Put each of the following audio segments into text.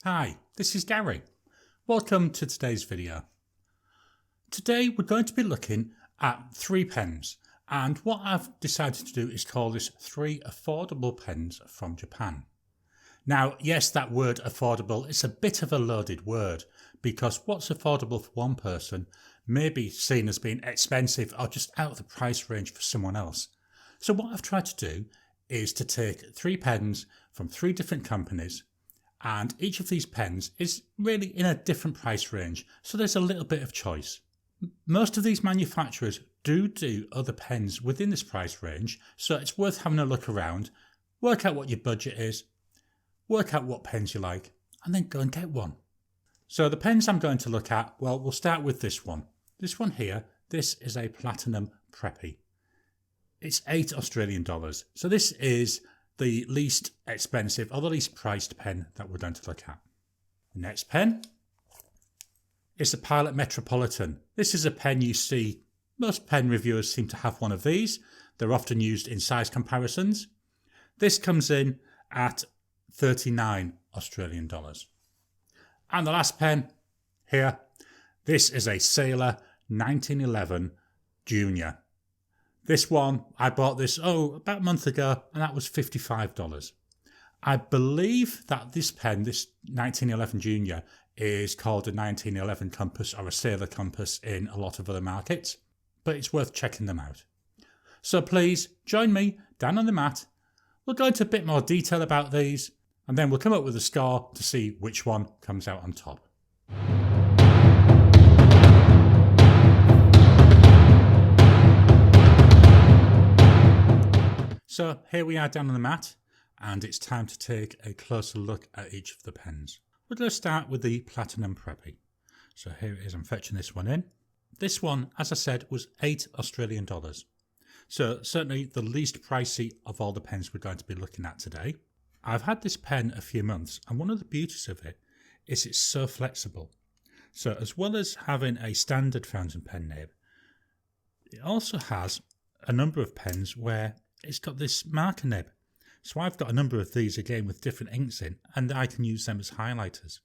Hi, this is Gary. Welcome to today's video. Today we're going to be looking at 3 pens, and what I've decided to do is call this 3 affordable pens from Japan. Now, yes, that word affordable is a bit of a loaded word, because what's affordable for one person may be seen as being expensive or just out of the price range for someone else. So what I've tried to do is to take 3 pens from 3 different companies, and each of these pens is really in a different price range, so there's a little bit of choice. Most of these manufacturers do other pens within this price range, so it's worth having a look around, work out what your budget is, work out what pens you like, and then go and get one. So the pens I'm going to look at, well, we'll start with this one. This one here, this is a Platinum Preppy. It's $8 Australian. So this is the least expensive or the least priced pen that we're going to look at. The next pen is the Pilot Metropolitan. This is a pen you see, most pen reviewers seem to have one of these. They're often used in size comparisons. This comes in at $39 Australian. And the last pen here, this is a Sailor 1911 Junior. This one, I bought this, about a month ago, and that was $55. I believe that this pen, this 1911 Junior, is called a 1911 compass or a Sailor compass in a lot of other markets, but it's worth checking them out. So please join me down on the mat. We'll go into a bit more detail about these, and then we'll come up with a score to see which one comes out on top. So here we are down on the mat, and it's time to take a closer look at each of the pens. We're going to start with the Platinum Preppy. So here it is, I'm fetching this one in. This one, as I said, was $8 Australian. So certainly the least pricey of all the pens we're going to be looking at today. I've had this pen a few months, and one of the beauties of it is it's so flexible. So as well as having a standard fountain pen nib, it also has a number of pens where it's got this marker nib. So I've got a number of these again with different inks in, and I can use them as highlighters.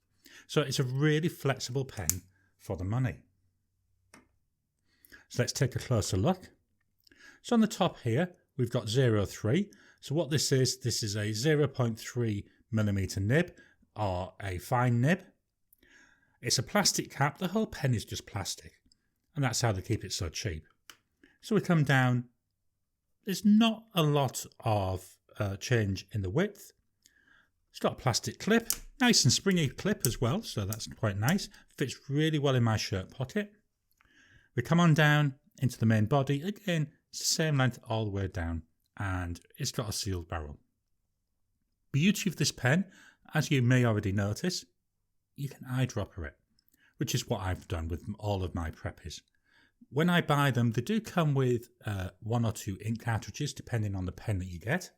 So it's a really flexible pen for the money. So let's take a closer look. So on the top here, we've got 03. So what this is a 0.3mm nib, or a fine nib. It's a plastic cap. The whole pen is just plastic, and that's how they keep it so cheap. So we come down. There's not a lot of change in the width. It's got a plastic clip, nice and springy clip as well, so that's quite nice. Fits really well in my shirt pocket. We come on down into the main body. Again, it's the same length all the way down, and it's got a sealed barrel. Beauty of this pen, as you may already notice, you can eyedropper it, which is what I've done with all of my Preppies. When I buy them, they do come with 1 or 2 ink cartridges, depending on the pen that you get.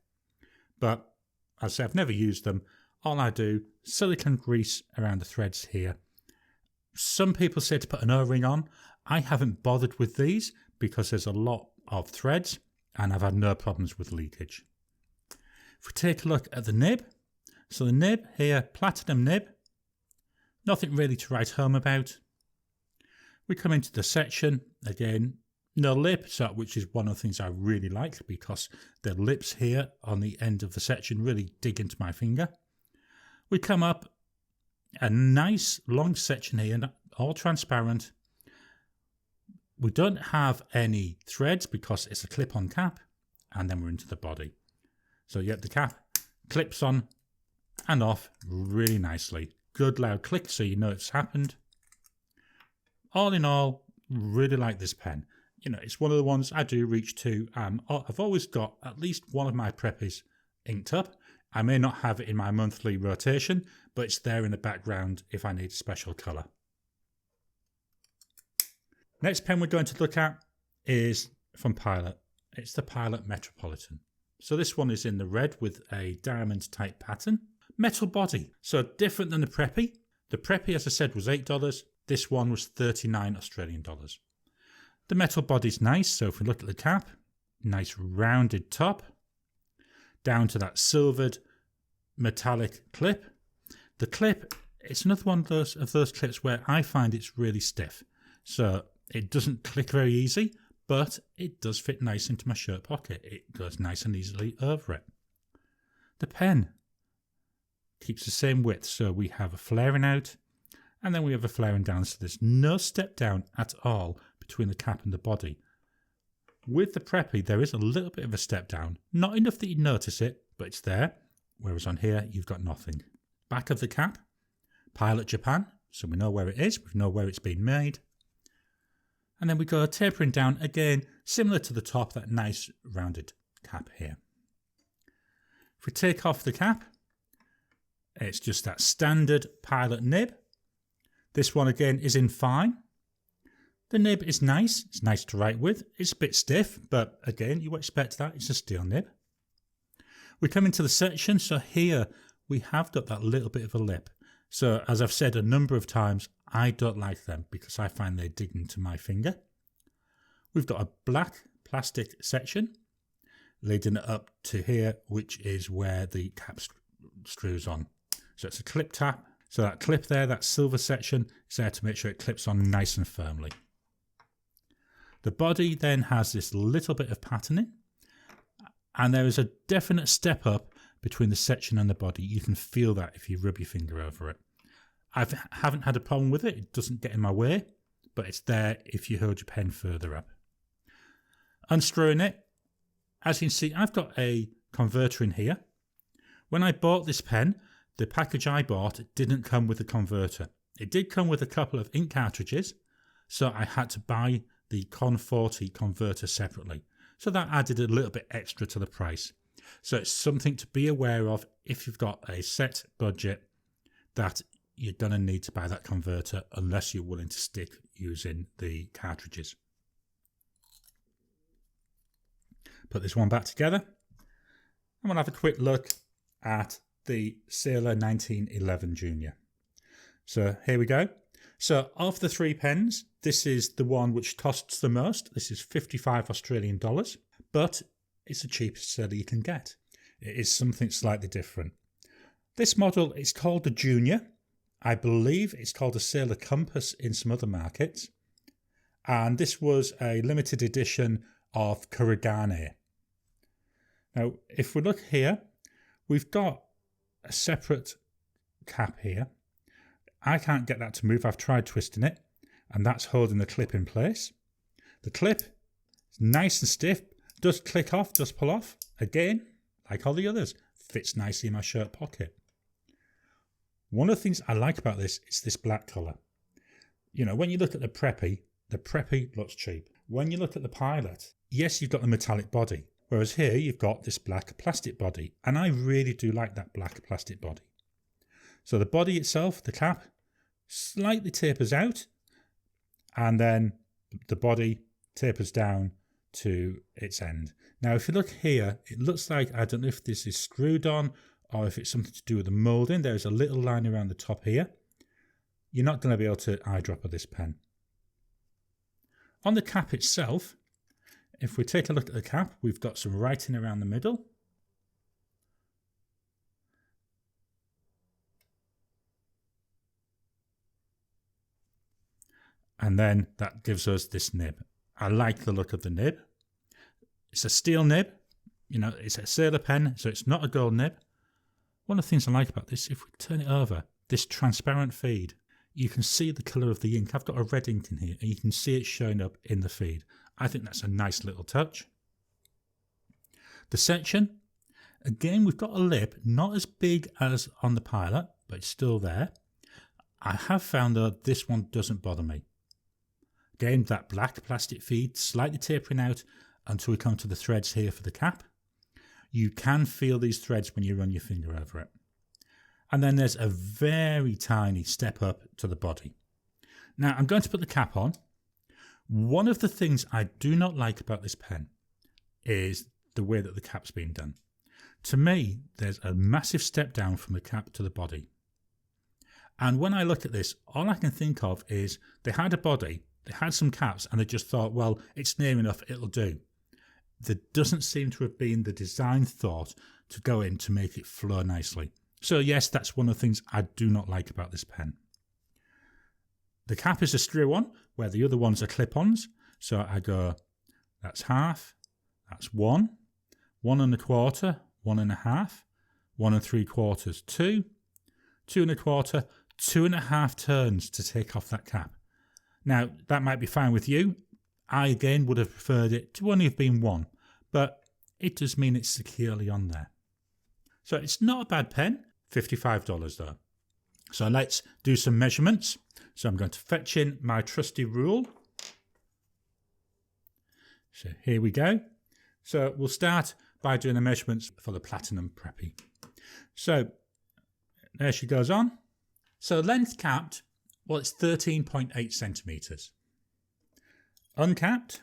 But as I say, I've never used them. All I do, silicone grease around the threads here. Some people say to put an O-ring on. I haven't bothered with these because there's a lot of threads, and I've had no problems with leakage. If we take a look at the nib, so the nib here, Platinum nib, nothing really to write home about. We come into the section, again, no lip, which is one of the things I really like because the lips here on the end of the section really dig into my finger. We come up, a nice long section here, all transparent. We don't have any threads because it's a clip-on cap, and then we're into the body. So the cap clips on and off really nicely. Good loud click so you know it's happened. All in all, really like this pen. You know, it's one of the ones I do reach to. I've always got at least one of my Preppies inked up. I may not have it in my monthly rotation, but it's there in the background if I need special colour. Next pen we're going to look at is from Pilot. It's the Pilot Metropolitan. So this one is in the red with a diamond type pattern. Metal body, so different than the Preppy. The Preppy, as I said, was $8. This one was $39 Australian. The metal body's nice, so if we look at the cap, nice rounded top, down to that silvered metallic clip. The clip it's another one of those clips where I find it's really stiff. So it doesn't click very easy, but it does fit nice into my shirt pocket. It goes nice and easily over it. The pen keeps the same width, so we have a flaring out and then we have a flaring down, so there's no step down at all between the cap and the body. With the Preppy, there is a little bit of a step down, not enough that you notice it, but it's there, whereas on here you've got nothing. Back of the cap, Pilot Japan, so we know where it is, we know where it's been made. And then we go tapering down again, similar to the top, that nice rounded cap here. If we take off the cap, it's just that standard Pilot nib. This one again is in fine. The nib is nice, it's nice to write with. It's a bit stiff, but again, you expect that, it's a steel nib. We come into the section, so here we have got that little bit of a lip. So as I've said a number of times, I don't like them because I find they dig into my finger. We've got a black plastic section leading it up to here, which is where the cap screws on. So it's a clip tab. So that clip there, that silver section, is there to make sure it clips on nice and firmly. The body then has this little bit of patterning, and there is a definite step up between the section and the body. You can feel that if you rub your finger over it. I haven't had a problem with it. It doesn't get in my way, but it's there if you hold your pen further up. Unscrewing it, as you can see, I've got a converter in here. When I bought this pen, the package I bought didn't come with a converter. It did come with a couple of ink cartridges, so I had to buy the Con 40 converter separately. So that added a little bit extra to the price. So it's something to be aware of if you've got a set budget, that you're going to need to buy that converter unless you're willing to stick using the cartridges. Put this one back together. I'm going to have a quick look at the Sailor 1911 Junior. So here we go. So of the three pens, this is the one which costs the most. This is 55 Australian dollars, but it's the cheapest Sailor you can get. It is something slightly different. This model is called the Junior. I believe it's called a Sailor Compass in some other markets. And this was a limited edition of Kurogane. Now, if we look here, we've got a separate cap here. I can't get that to move. I've tried twisting it, and that's holding the clip in place. The clip is nice and stiff, does click off, does pull off. Again, like all the others, fits nicely in my shirt pocket. One of the things I like about this is this black colour. You know, when you look at the Preppy looks cheap. When you look at the Pilot, yes, you've got the metallic body, whereas here you've got this black plastic body, and I really do like that black plastic body. So the body itself, the cap, slightly tapers out, and then the body tapers down to its end. Now, if you look here, it looks like, I don't know if this is screwed on or if it's something to do with the moulding. There's a little line around the top here. You're not going to be able to eyedropper this pen. On the cap itself, if we take a look at the cap, we've got some writing around the middle. And then that gives us this nib. I like the look of the nib. It's a steel nib. You know, it's a Sailor pen, so it's not a gold nib. One of the things I like about this, if we turn it over, this transparent feed, you can see the colour of the ink. I've got a red ink in here, and you can see it showing up in the feed. I think that's a nice little touch. The section, again, we've got a lip, not as big as on the Pilot, but it's still there. I have found, though, this one doesn't bother me. Again, that black plastic feed, slightly tapering out until we come to the threads here for the cap. You can feel these threads when you run your finger over it. And then there's a very tiny step up to the body. Now, I'm going to put the cap on. One of the things I do not like about this pen is the way that the cap's been done. To me, there's a massive step down from the cap to the body. And when I look at this, all I can think of is they had a body, they had some caps, and they just thought, well, it's near enough, it'll do. There doesn't seem to have been the design thought to go in to make it flow nicely. So yes, that's one of the things I do not like about this pen. The cap is a screw-on, where the other ones are clip-ons. So I go, that's half, that's 1, 1 1/4, 1 1/2, 1 3/4, 2, 2 1/4, 2.5 turns to take off that cap. Now, that might be fine with you. I, again, would have preferred it to only have been 1, but it does mean it's securely on there. So it's not a bad pen, $55 though. So let's do some measurements. So I'm going to fetch in my trusty rule. So here we go. So we'll start by doing the measurements for the Platinum Preppy. So there she goes on. So length capped, well, it's 13.8 centimetres. Uncapped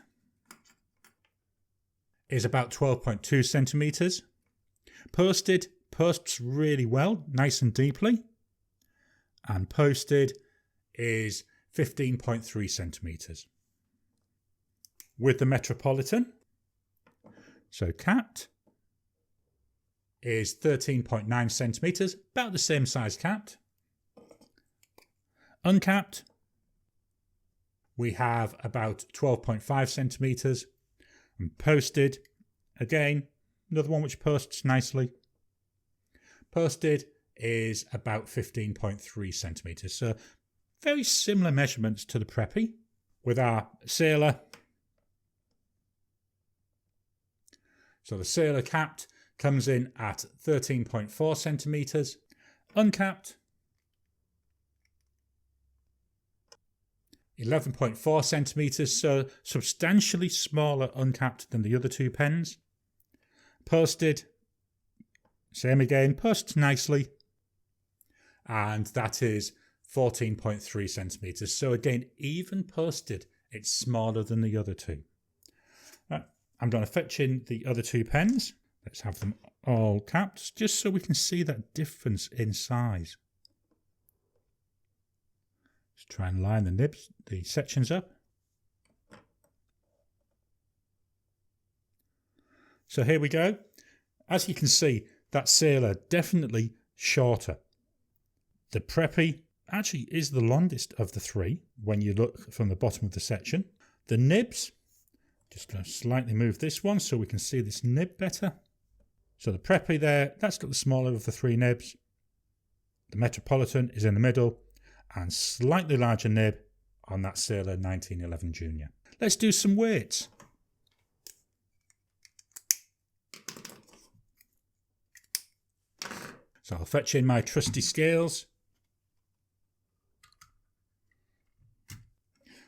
is about 12.2 centimetres. Posted, posts really well, nice and deeply. And posted is 15.3 centimetres. With the Metropolitan, so capped is 13.9 centimetres, about the same size capped. Uncapped, we have about 12.5 centimetres. And posted, again, another one which posts nicely. Posted is about 15.3 centimetres. So very similar measurements to the Preppy. With our Sailor, so the Sailor capped comes in at 13.4 centimetres. Uncapped, 11.4 centimetres, so substantially smaller uncapped than the other two pens. Posted, same again, posts nicely, and that is 14.3 centimetres. So again, even posted, it's smaller than the other two. Right, I'm going to fetch in the other two pens. Let's have them all capped, just so we can see that difference in size. Let's try and line the nibs, the sections up. So here we go. As you can see, that Sailor definitely shorter. The Preppy actually is the longest of the three when you look from the bottom of the section. The nibs, just going to slightly move this one so we can see this nib better. So the Preppy there, that's got the smaller of the three nibs. The Metropolitan is in the middle, and slightly larger nib on that Sailor 1911 Junior. Let's do some weights. So I'll fetch in my trusty scales.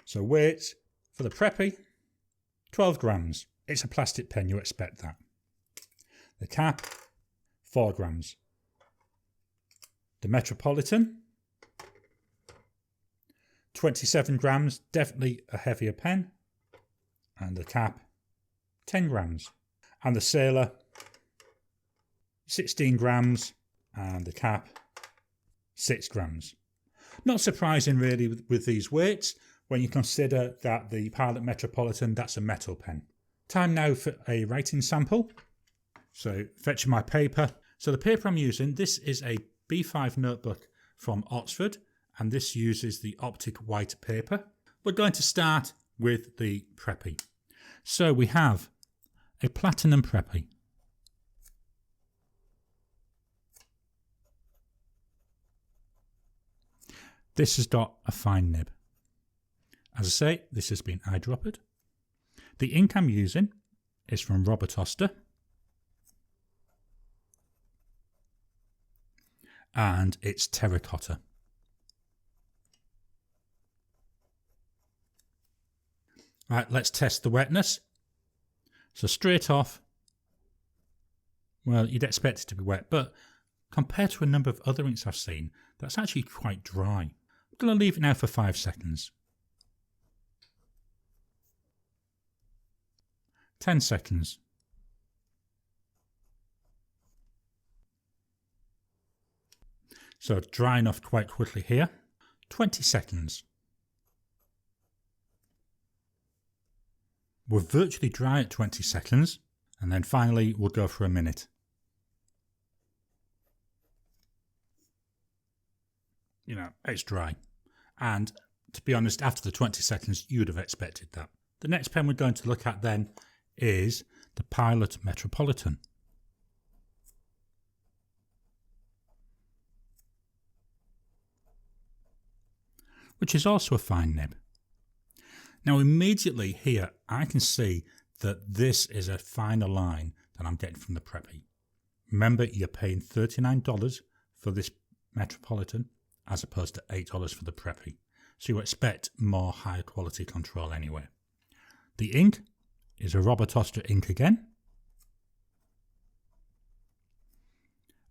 So weights for the Preppy, 12 grams. It's a plastic pen, you expect that. The cap, 4 grams. The Metropolitan, 27 grams, definitely a heavier pen. And the cap, 10 grams. And the Sailor, 16 grams. And the cap, 6 grams. Not surprising really with these weights when you consider that the Pilot Metropolitan, that's a metal pen. Time now for a writing sample. So fetch my paper. So the paper I'm using, this is a B5 notebook from Oxford, and this uses the optic white paper. We're going to start with the Preppy. So we have a Platinum Preppy. This has got a fine nib. As I say, this has been eyedroppered. The ink I'm using is from Oster. And it's Terracotta. Right, let's test the wetness. So straight off, well, you'd expect it to be wet, but compared to a number of other inks I've seen, that's actually quite dry. I'm going to leave it now for 5 seconds. 10 seconds. So drying off quite quickly here. 20 seconds. We're virtually dry at 20 seconds. And then finally we'll go for a minute. it's dry. And to be honest, after the 20 seconds, you'd have expected that. The next pen we're going to look at then is the Pilot Metropolitan. Which is also a fine nib. Now immediately here I can see that this is a finer line than I'm getting from the Preppy. Remember, you're paying $39 for this Metropolitan as opposed to $8 for the Preppy. So you expect more high quality control anyway. The ink is a Robert Oster ink again.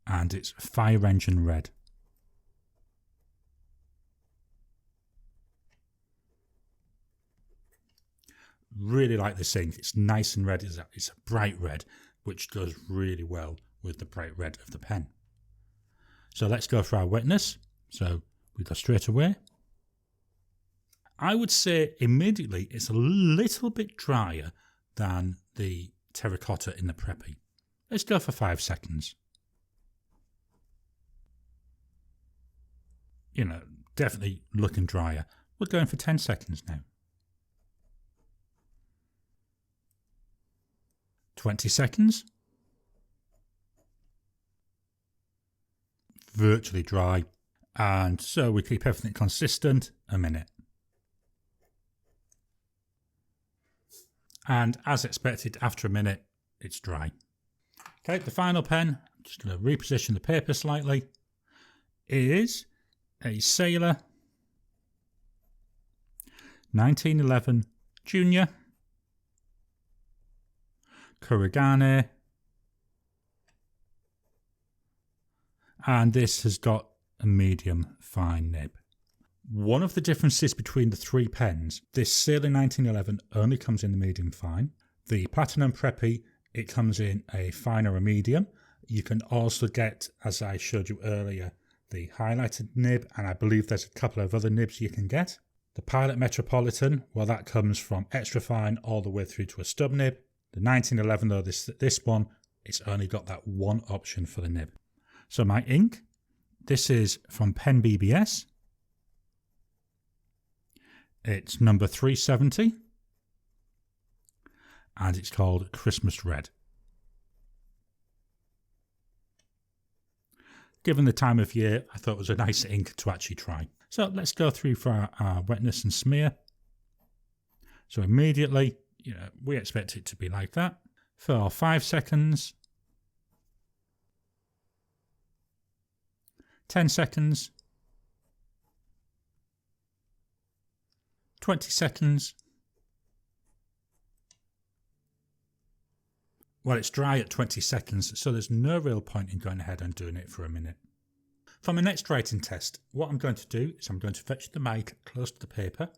And it's Fire Engine Red. Really like this ink. It's nice and red. It's a bright red, which goes really well with the bright red of the pen. So let's go for our wetness. So we go straight away. I would say immediately it's a little bit drier than the Terracotta in the Preppy. Let's go for 5 seconds. Definitely looking drier. We're going for 10 seconds now. 20 seconds. Virtually dry. And so we keep everything consistent, a minute. And as expected, after a minute, it's dry. Okay, the final pen, I'm just going to reposition the paper slightly, is a Sailor 1911 Junior Kurogane, and this has got a medium fine nib. One of the differences between the three pens, this Sailor 1911 only comes in the medium fine. The Platinum Preppy, it comes in a fine or a medium. You can also get, as I showed you earlier, the highlighted nib, and I believe there's a couple of other nibs you can get. The Pilot Metropolitan, well, that comes from extra fine all the way through to a stub nib. The 1911 though, this one, it's only got that one option for the nib. So my ink, this is from PenBBS. It's number 370 and it's called Christmas Red. Given the time of year, I thought it was a nice ink to actually try. So let's go through for our wetness and smear. So immediately, we expect it to be like that for 5 seconds, 10 seconds, 20 seconds. Well, it's dry at 20 seconds, so there's no real point in going ahead and doing it for a minute. For my next writing test, what I'm going to do is I'm going to fetch the mic close to the paper.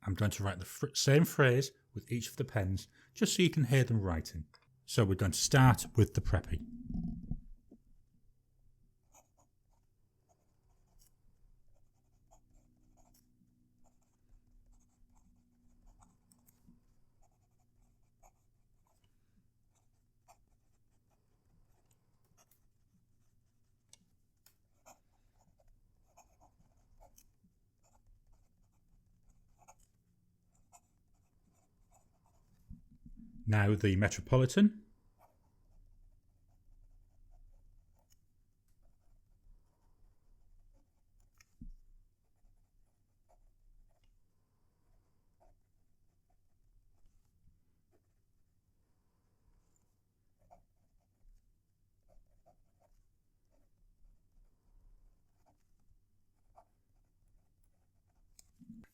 I'm going to write the same phrase with each of the pens, just so you can hear them writing. So we're going to start with the Preppy. Now the Metropolitan.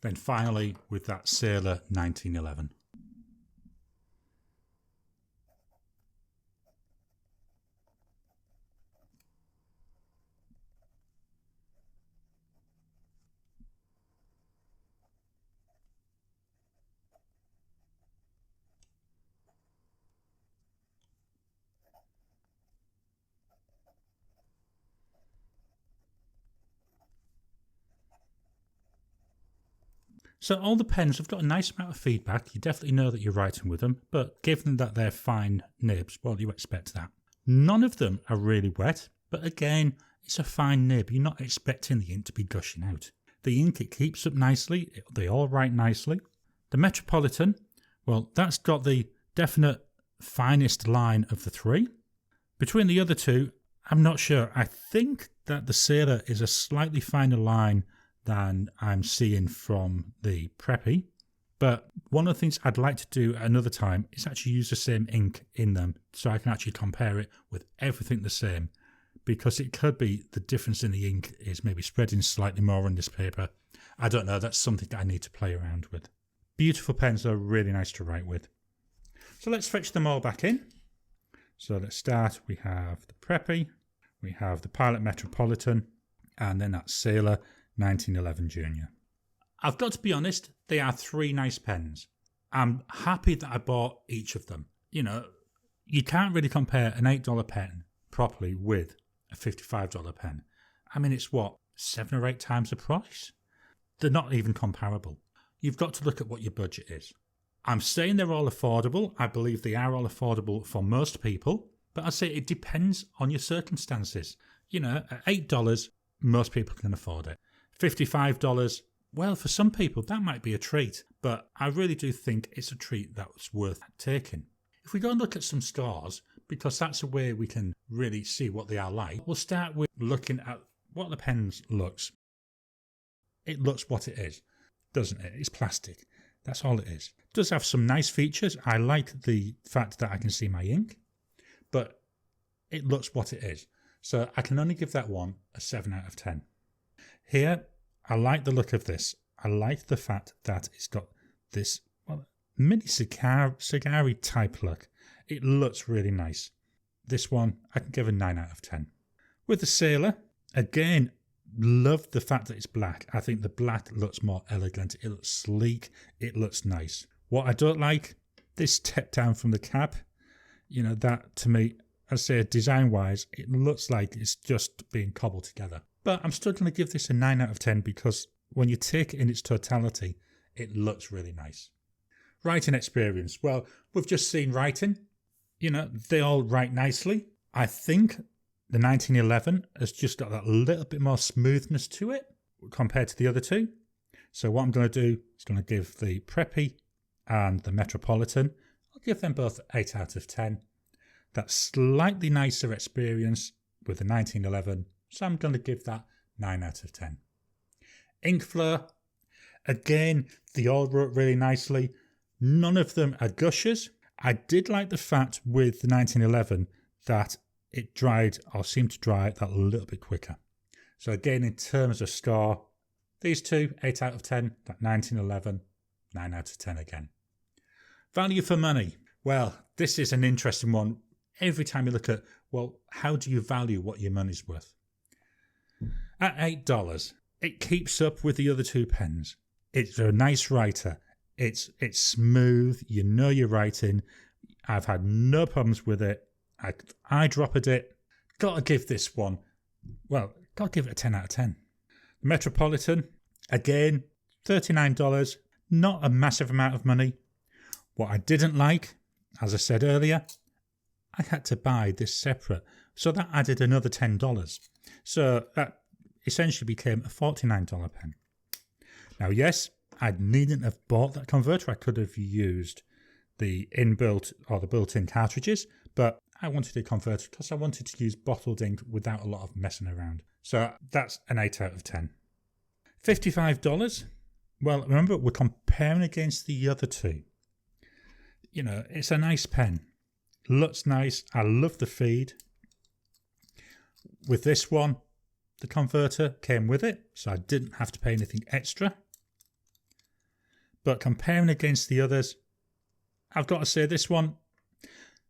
Then finally with that Sailor 1911. So all the pens have got a nice amount of feedback. You definitely know that you're writing with them, but given that they're fine nibs, well, you expect that. None of them are really wet, but again, It's a fine nib. You're not expecting the ink to be gushing out. The ink, it keeps up nicely. They all write nicely. The Metropolitan, well, that's got the definite finest line of the three. Between the other two, I'm not sure. I think that the Sailor is a slightly finer line than I'm seeing from the Preppy. But one of the things I'd like to do at another time is actually use the same ink in them so I can actually compare it with everything the same. Because it could be the difference in the ink is maybe spreading slightly more on this paper. I don't know. That's something that I need to play around with. Beautiful pens are really nice to write with. So let's fetch them all back in. So let's start. We have the Preppy, we have the Pilot Metropolitan, and then that Sailor 1911 Junior. I've got to be honest, they are three nice pens. I'm happy that I bought each of them. You know, you can't really compare an $8 pen properly with a $55 pen. I mean, it's what, 7 or 8 times the price? They're not even comparable. You've got to look at what your budget is. I'm saying they're all affordable. I believe they are all affordable for most people, but I say it depends on your circumstances. You know, at $8, most people can afford it. $55, well, for some people that might be a treat, but I really do think it's a treat that's worth taking. If we go and look at some scores, because that's a way we can really see what they are like, we'll start with looking at what the pens looks. It looks what it is, doesn't it? It's plastic. That's all it is. It does have some nice features. I like the fact that I can see my ink, but it looks what it is. So I can only give that one a 7 out of 10. Here, I like the look of this. I like the fact that it's got this mini cigar-y type look. It looks really nice. This one, I can give a 9 out of 10. With the Sailor, again, love the fact that it's black. I think the black looks more elegant. It looks sleek. It looks nice. What I don't like, this step down from the cap, you know, that to me, I say design-wise, it looks like it's just being cobbled together. But I'm still going to give this a 9 out of 10 because when you take it in its totality, it looks really nice. Writing experience. Well, we've just seen writing. You know, they all write nicely. I think the 1911 has just got that little bit more smoothness to it compared to the other two. So what I'm going to do is going to give the Preppy and the Metropolitan, I'll give them both 8 out of 10. That slightly nicer experience with the 1911, so I'm going to give that 9 out of 10. Ink flow, again, they all wrote really nicely. None of them are gushers. I did like the fact with the 1911 that it dried or seemed to dry that little bit quicker. So again, in terms of score, these two, 8 out of 10, that 1911, 9 out of 10 again. Value for money. Well, this is an interesting one. Every time you look at, well, how do you value what your money's worth? At $8, it keeps up with the other two pens. It's a nice writer. It's smooth. You know you're writing. I've had no problems with it. I eyedroppered it. Got to give this one, well, got to give it a 10 out of 10. The Metropolitan, again, $39. Not a massive amount of money. What I didn't like, as I said earlier, I had to buy this separate. So that added another $10. So that essentially became a $49 pen. Now, yes, I needn't have bought that converter. I could have used the inbuilt or the built-in cartridges, but I wanted a converter because I wanted to use bottled ink without a lot of messing around. So that's an 8 out of 10. $55. Well, remember, we're comparing against the other two. You know, it's a nice pen. Looks nice. I love the feed. With this one, the converter came with it, so I didn't have to pay anything extra. But comparing against the others, I've got to say this one,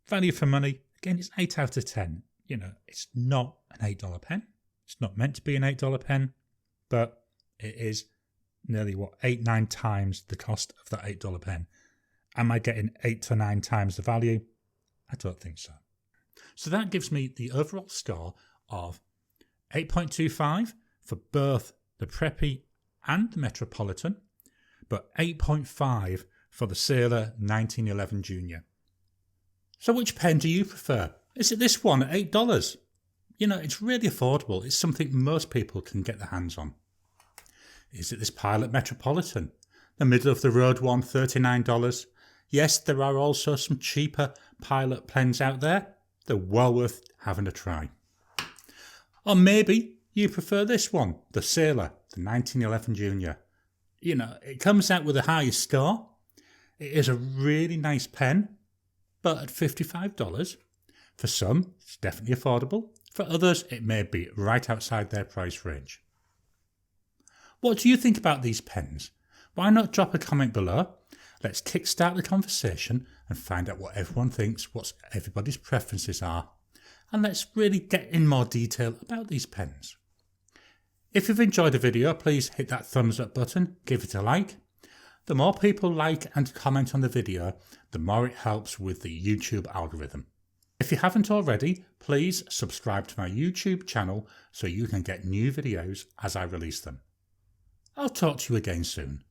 value for money, again, it's 8 out of 10. You know, it's not an $8 pen. It's not meant to be an $8 pen, but it is nearly, 8-9 times the cost of that $8 pen. Am I getting 8 to 9 times the value? I don't think so. So that gives me the overall score of 8.25 for both the Preppy and the Metropolitan, but 8.5 for the Sailor 1911 Junior. So which pen do you prefer? Is it this one at $8? You know, it's really affordable. It's something most people can get their hands on. Is it this Pilot Metropolitan? The middle of the road one, $39. Yes, there are also some cheaper Pilot pens out there. They're well worth having a try. Or maybe you prefer this one, the Sailor, the 1911 Junior. You know, it comes out with a higher score. It is a really nice pen, but at $55. For some, it's definitely affordable. For others, it may be right outside their price range. What do you think about these pens? Why not drop a comment below? Let's kickstart the conversation and find out what everyone thinks, what everybody's preferences are. And let's really get in more detail about these pens. If you've enjoyed the video, please hit that thumbs up button, give it a like. The more people like and comment on the video, the more it helps with the YouTube algorithm. If you haven't already, please subscribe to my YouTube channel so you can get new videos as I release them. I'll talk to you again soon.